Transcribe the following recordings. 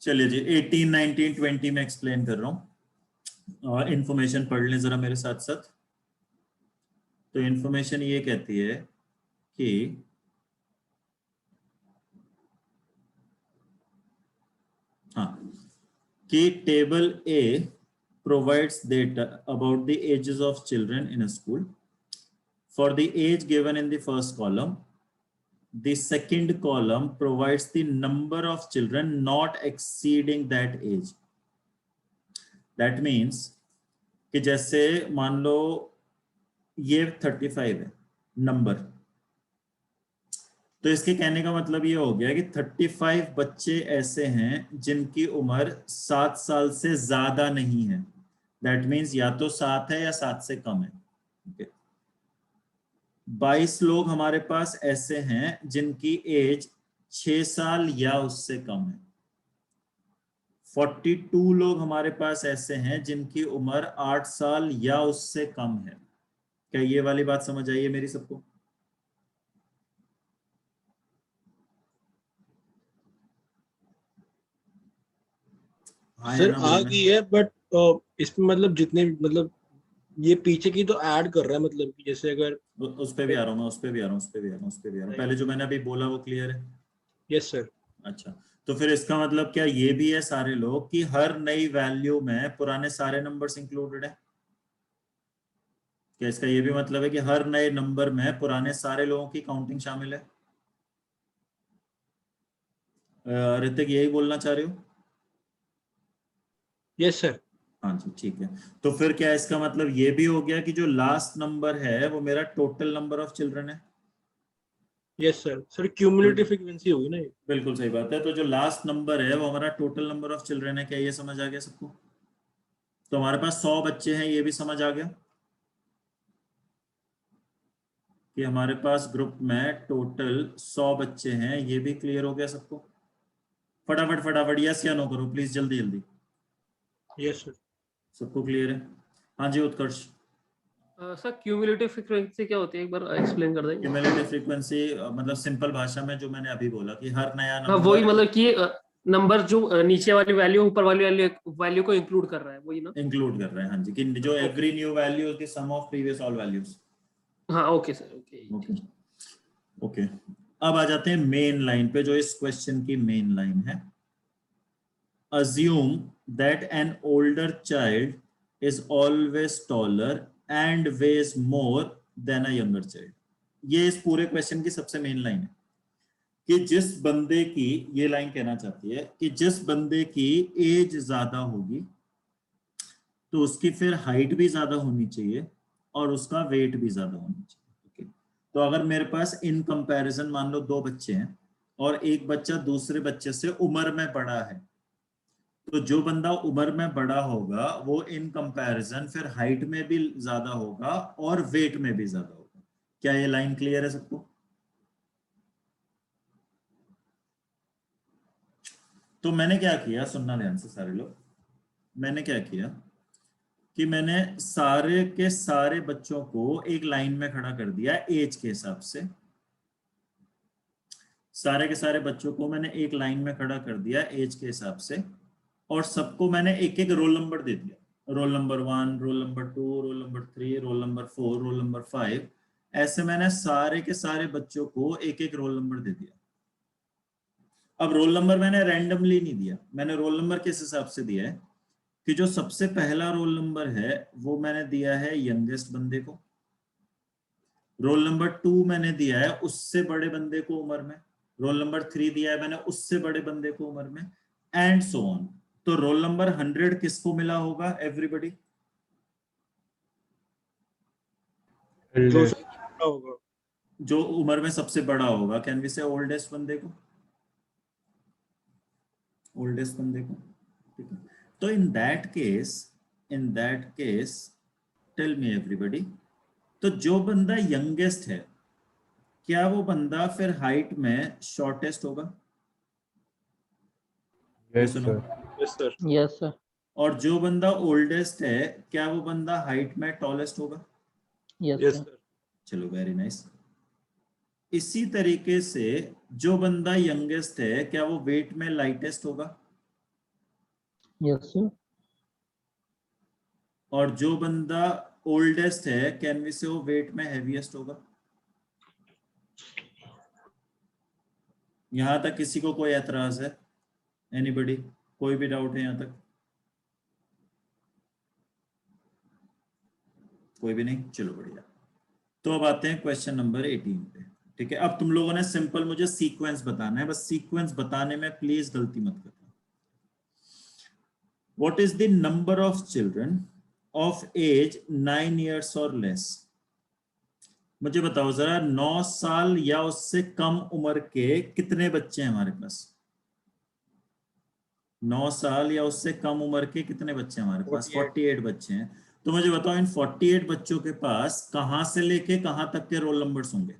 चलिए जी 18, 19, 20 में एक्सप्लेन कर रहा हूँ। इंफॉर्मेशन पढ़ लें जरा मेरे साथ साथ। तो इंफॉर्मेशन ये कहती है कि कि table A provides data about the ages of children in a school. For the age given in the first column, the second column provides the number of children not exceeding that age. That means कि जैसे मान लो ये 35 है number, तो इसके कहने का मतलब ये हो गया कि 35 बच्चे ऐसे हैं जिनकी उम्र 7 साल से ज्यादा नहीं है। दैट मीन्स या तो 7 है या 7 से कम है। okay. 22 लोग हमारे पास ऐसे हैं जिनकी एज 6 साल या उससे कम है। 42 लोग हमारे पास ऐसे हैं जिनकी उम्र 8 साल या उससे कम है। क्या ये वाली बात समझ आई है मेरी सबको? सर आ गई है, बट इसमें मतलब जितने मतलब ये पीछे की तो ऐड कर रहा है, मतलब कि जैसे अगर उस पे भी आ रहा हूँ मैं, उस पे भी आ रहा हूँ। पहले जो मैंने अभी बोला वो क्लियर है? Yes sir. अच्छा, तो फिर इसका मतलब क्या ये भी है सारे लोग कि हर नई वैल्यू में पुराने सारे नंबर्स इंक्लूडेड है? क्या इसका ये भी मतलब है कि हर नए नंबर में पुराने सारे लोगों की काउंटिंग शामिल है? ऋतिक यही बोलना चाह रहे हो? Yes sir. हाँ जी ठीक है। तो फिर क्या इसका मतलब ये भी हो गया कि जो लास्ट नंबर है वो मेरा टोटल नंबर ऑफ चिल्ड्रन है? Yes sir. Sir cumulative frequency होगी ना ये? बिल्कुल सही बात है। तो जो लास्ट नंबर है वो हमारा टोटल नंबर ऑफ चिल्ड्रन है। क्या ये समझ आ गया सबको? तो हमारे पास 100 बच्चे हैं, ये भी समझ आ गया कि हमारे पास ग्रुप में टोटल 100 बच्चे हैं, ये भी क्लियर हो गया सबको? फटाफट फटाफट यस या नो करो प्लीज, जल्दी जल्दी। Yes sir. सबको क्लियर है? हाँ जी उत्कर्ष। सर क्यूमुलेटिव फ्रीक्वेंसी क्या होती है, एक बार एक्सप्लेन कर देंगे? क्यूमुलेटिव फ्रीक्वेंसी मतलब सिंपल भाषा में जो मैंने अभी बोला कि हर नया हाँ नंबर वही, मतलब कि नंबर जो नीचे वाली वैल्यू ऊपर वाली वैल्यू को इंक्लूड कर रहा है, वही ना? इंक्लूड कर रहे हैं, हाँ जी, कि जो every new value is the sum of previous all values. हाँ ओके सर, ओके। ओके अब आ जाते हैं मेन लाइन पे, जो इस क्वेश्चन की मेन लाइन है। assume that an older child is always taller and weighs more than a younger child। ये इस पूरे क्वेश्चन की सबसे मेन लाइन है कि जिस बंदे की, ये लाइन कहना चाहती है कि जिस बंदे की एज ज्यादा होगी तो उसकी फिर हाइट भी ज्यादा होनी चाहिए और उसका वेट भी ज्यादा होना चाहिए। okay? तो अगर मेरे पास इन कंपैरिजन मान लो 2 बच्चे हैं और एक बच्चा दूसरे बच्चे से उम्र में बड़ा है, तो जो बंदा उम्र में बड़ा होगा वो इन कंपैरिजन फिर हाइट में भी ज्यादा होगा और वेट में भी ज्यादा होगा। क्या ये लाइन क्लियर है सबको? तो मैंने क्या किया, सुनना ध्यान से सारे लोग। मैंने क्या किया कि मैंने सारे के सारे बच्चों को एक लाइन में खड़ा कर दिया एज के हिसाब से। सारे के सारे बच्चों को मैंने एक लाइन में खड़ा कर दिया एज के हिसाब से, और सबको मैंने एक एक रोल नंबर दे दिया। Roll number 1, roll number 2, roll number 3, roll number 4, roll number 5। ऐसे मैंने सारे के सारे बच्चों को एक एक रोल नंबर दे दिया। अब रोल नंबर मैंने रैंडमली नहीं दिया, मैंने रोल नंबर किस हिसाब से दिया है कि जो सबसे पहला रोल नंबर है वो मैंने दिया है यंगेस्ट बंदे को। रोल नंबर 2 मैंने दिया है उससे बड़े बंदे को उम्र में। रोल नंबर 3 दिया है मैंने उससे बड़े बंदे को उम्र में, एंड सो ऑन। तो रोल नंबर 100 किसको मिला होगा एवरीबॉडी? जो उम्र में सबसे बड़ा होगा। कैन वी से ओल्डेस्ट बंदे को? ओल्डेस्ट बंदे को, ठीक है। तो in that case tell me everybody, तो जो बंदा यंगेस्ट है क्या वो बंदा फिर हाइट में शॉर्टेस्ट होगा? यस सुनो, सर। Yes sir. और जो बंदा ओल्डेस्ट है क्या वो बंदा हाइट में टॉलेस्ट होगा? Yes sir. चलो वेरी नाइस। इसी तरीके से जो बंदा यंगेस्ट है क्या वो वेट में लाइटेस्ट होगा? Yes sir. और जो बंदा ओल्डेस्ट है कैन वी से वो वेट में हैवीएस्ट होगा? यहां तक किसी को कोई एतराज है? एनीबॉडी? कोई भी डाउट है यहां तक? कोई भी नहीं, चलो बढ़िया। तो अब आते हैं क्वेश्चन नंबर 18 पे। ठीक है, अब तुम लोगों ने सिंपल मुझे सीक्वेंस बताना है, बस सीक्वेंस बताने में प्लीज गलती मत करना। What is the number of children of age 9 years और लेस? मुझे बताओ जरा, 9 साल या उससे कम उम्र के कितने बच्चे हैं हमारे पास? 9 साल या उससे कम उम्र के कितने बच्चे हैं हमारे पास? 48 बच्चे हैं। तो मुझे बताओ इन 48 बच्चों के पास कहां से लेके कहां तक के रोल नंबर्स होंगे?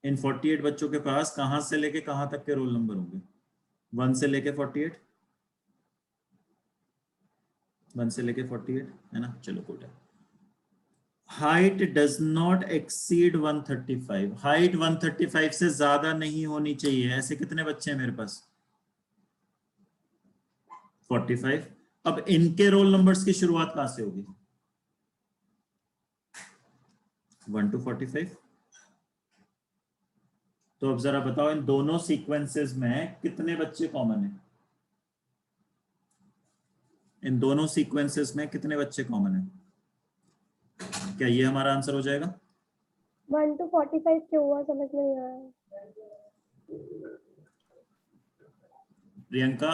इन 48 बच्चों के पास कहां से लेके कहां तक के रोल नंबर होंगे? 1 से लेके 48, 1 से लेके 48 है ना। चलो गुड है। Height does not exceed 135, height 135 से ज्यादा नहीं होनी चाहिए। ऐसे कितने बच्चे हैं मेरे पास? 45। अब इनके रोल नंबर्स की शुरुआत कहां से होगी? 1 to 45। तो अब जरा बताओ इन दोनों सीक्वेंसेस में कितने बच्चे कॉमन हैं? इन दोनों सीक्वेंसेस में कितने बच्चे कॉमन हैं? क्या ये हमारा आंसर हो जाएगा? 1 to 45 क्यों हुआ, समझ नहीं आया। Priyanka,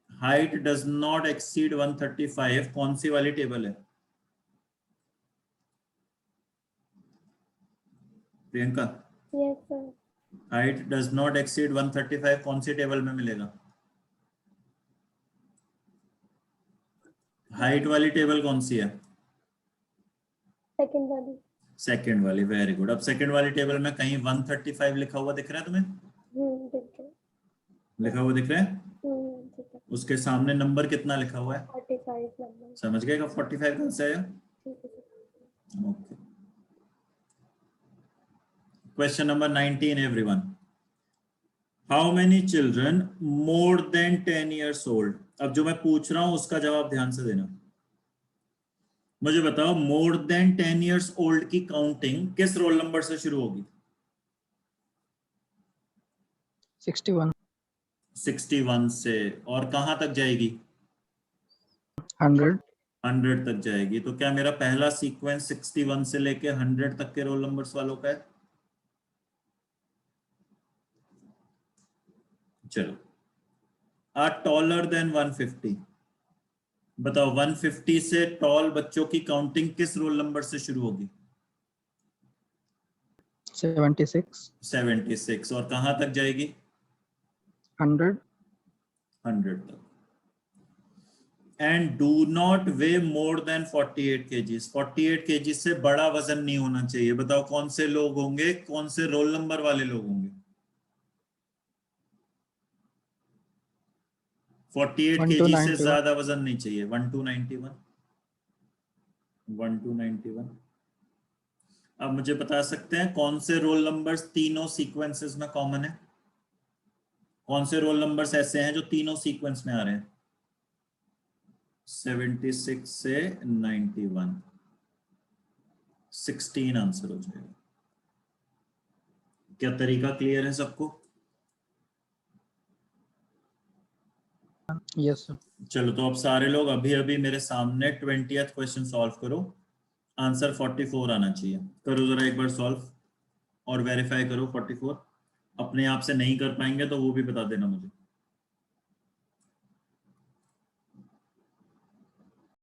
height does not exceed 135 कौन सी वाली टेबल है? Priyanka, yes sir. Height does not exceed 135 कौन सी टेबल में मिलेगा? हाइट वाली टेबल कौन सी है? सेकंड वाली। सेकंड वाली, वेरी गुड। अब सेकंड वाली टेबल में कहीं 135 लिखा हुआ दिख रहा है तुम्हें? ठीक है। लिखा हुआ दिख रहा है? ठीक है। उसके सामने नंबर कितना लिखा हुआ है? 45 नंबर। समझ गए का 45 कहां से आया? ठीक है sir. Okay. Question number 19 everyone. How many children more than 10 years old? अब जो मैं पूछ रहा हूं उसका जवाब ध्यान से देना। मुझे बताओ मोर देन 10 years ओल्ड की काउंटिंग किस रोल नंबर से शुरू होगी? 61। 61 से। और कहां तक जाएगी? 100। 100 तक जाएगी। तो क्या मेरा पहला सीक्वेंस 61 से लेके 100 तक के रोल नंबर्स वालों का है? चलो, आर टॉलर देन 150। बताओ 150 से टॉल बच्चों की काउंटिंग किस रोल नंबर से शुरू होगी? 76। 76। और कहां तक जाएगी? 100। 100 तक। And do not way more than 48 kgs। 48 kg से बड़ा वजन नहीं होना चाहिए। बताओ कौन से लोग होंगे, कौन से रोल नंबर वाले लोग होंगे? 48 kg से ज्यादा वजन नहीं चाहिए। 1 to 91। 1 to 91। अब मुझे बता सकते हैं कौन से रोल नंबर्स तीनों सीक्वेंसेस में कॉमन है? कौन से रोल नंबर्स ऐसे हैं जो तीनों सीक्वेंस में आ रहे हैं? 76 से 91। 16 आंसर हो जाएगा। क्या तरीका क्लियर है सबको? Yes sir. चलो, तो अब सारे लोग अभी अभी मेरे सामने 20th क्वेश्चन सॉल्व करो। आंसर 44 आना चाहिए। करो जरा एक बार सॉल्व और वेरीफाई करो 44। अपने आप से नहीं कर पाएंगे तो वो भी बता देना मुझे।